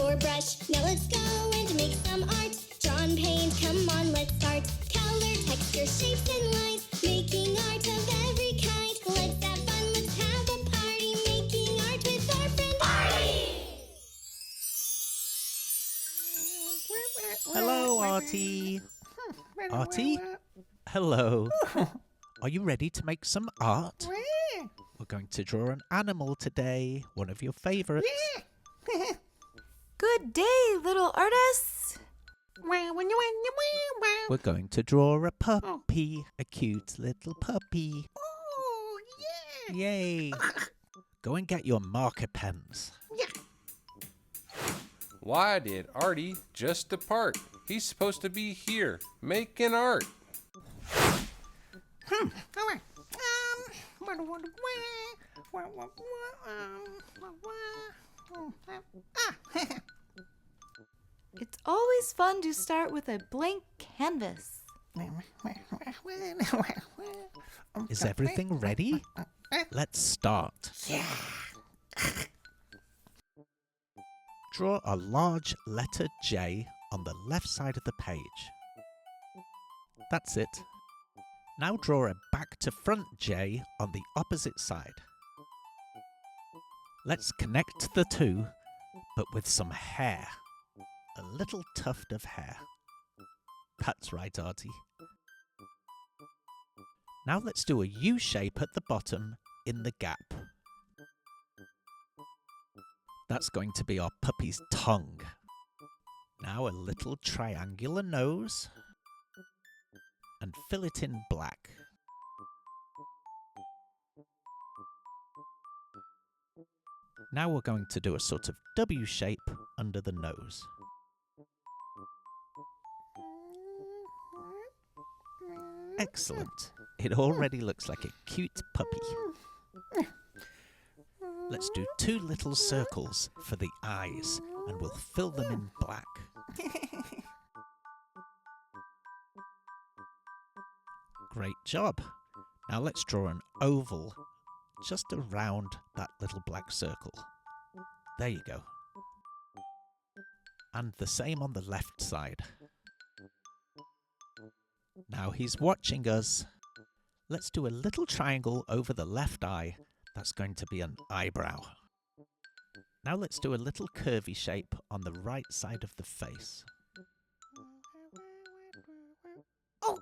for brush. Now let's go and make some art. Drawn paint, come on, let's start. Color, texture, shapes, and lines. Making art of every kind. Let's have fun, let's have a party. Making art with our friend Artie. Hello, Artie. Artie? Hello. Are you ready to make some art? We're going to draw an animal today, one of your favourites. Good day, little artists. We're going to draw a puppy, a cute little puppy. Oh, yeah. Yay! Go and get your marker pens. Why did Artie just depart? He's supposed to be here, making art. All right. It's always fun to start with a blank canvas. Is everything ready? Let's start. Draw a large letter J on the left side of the page. That's it. Now draw a back to front J on the opposite side. Let's connect the two, but with some hair. A little tuft of hair. That's right, Artie. Now let's do a U shape at the bottom in the gap. That's going to be our puppy's tongue. Now a little triangular nose. And fill it in black. Now we're going to do a sort of W shape under the nose. Excellent. It already looks like a cute puppy. Let's do 2 little circles for the eyes, and we'll fill them in black. Great job. Now let's draw an oval just around that little black circle. There you go. And the same on the left side. Now he's watching us. Let's do a little triangle over the left eye. That's going to be an eyebrow. Now let's do a little curvy shape on the right side of the face. Oh,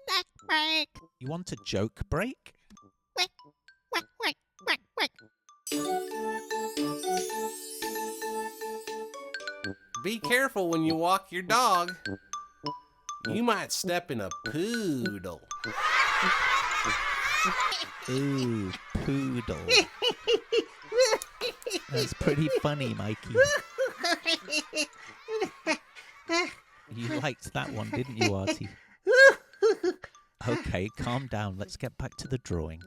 that's right. You want a joke break? Quack. Be careful when you walk your dog. You might step in a poodle. Ooh, poodle. That's pretty funny, Mikey. You liked that one, didn't you, Artie? Okay, calm down. Let's get back to the drawing.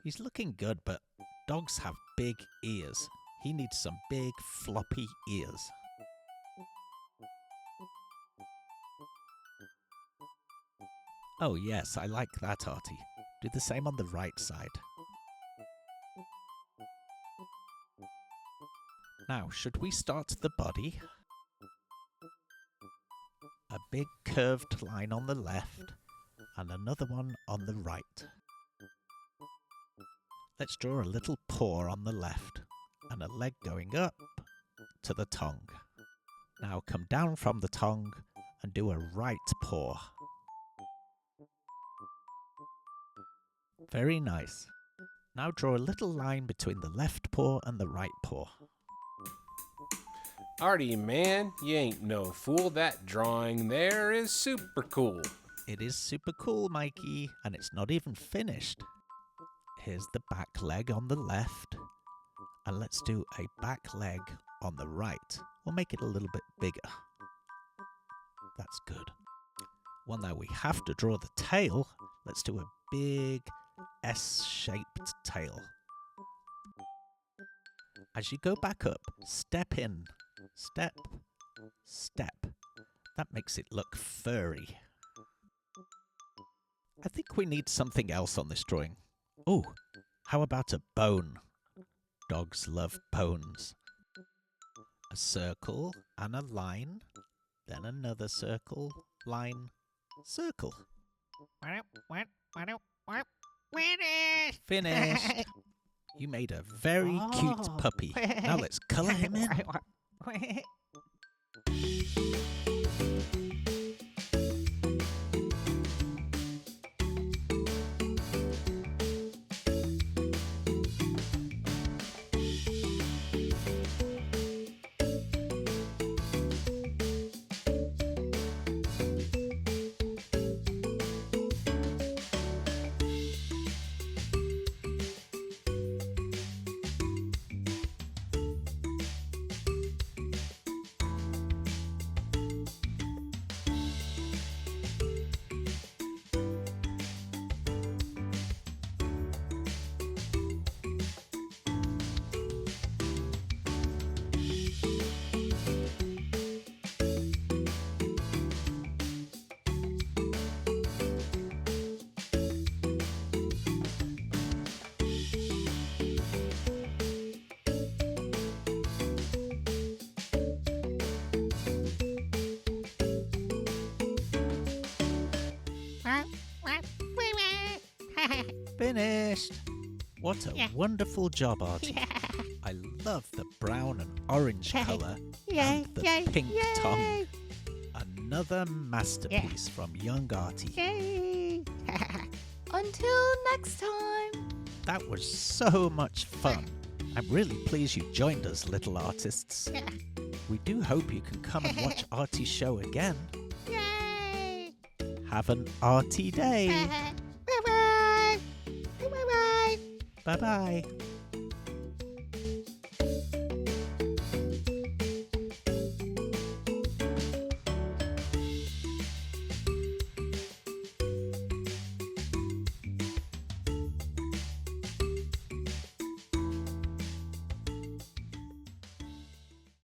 He's looking good, but dogs have big ears. He needs some big, floppy ears. Oh yes, I like that, Artie. Do the same on the right side. Now, should we start the body? A big curved line on the left and another one on the right. Let's draw a little paw on the left and a leg going up to the tongue. Now come down from the tongue and do a right paw. Very nice. Now draw a little line between the left paw and the right paw. Artie, man, you ain't no fool. That drawing there is super cool. It is super cool, Mikey, and it's not even finished. Here's the back leg on the left, and let's do a back leg on the right. We'll make it a little bit bigger. That's good. Well, now we have to draw the tail. Let's do a big S-shaped tail. As you go back up, step in. Step, step. That makes it look furry. I think we need something else on this drawing. Oh, how about a bone? dogs love bones. A circle and a line, then another circle, line, circle. Finished. Finished. You made a very cute puppy. Now let's colour him in. Finished. What a wonderful job, Artie. I love the brown and orange colour and the pink tongue. Another masterpiece from young Artie. Until next time. That was so much fun. I'm really pleased you joined us, little artists. We do hope you can come and watch Artie's show again. Yay! Have an Artie day. Bye-bye. Bye-bye. Bye-bye.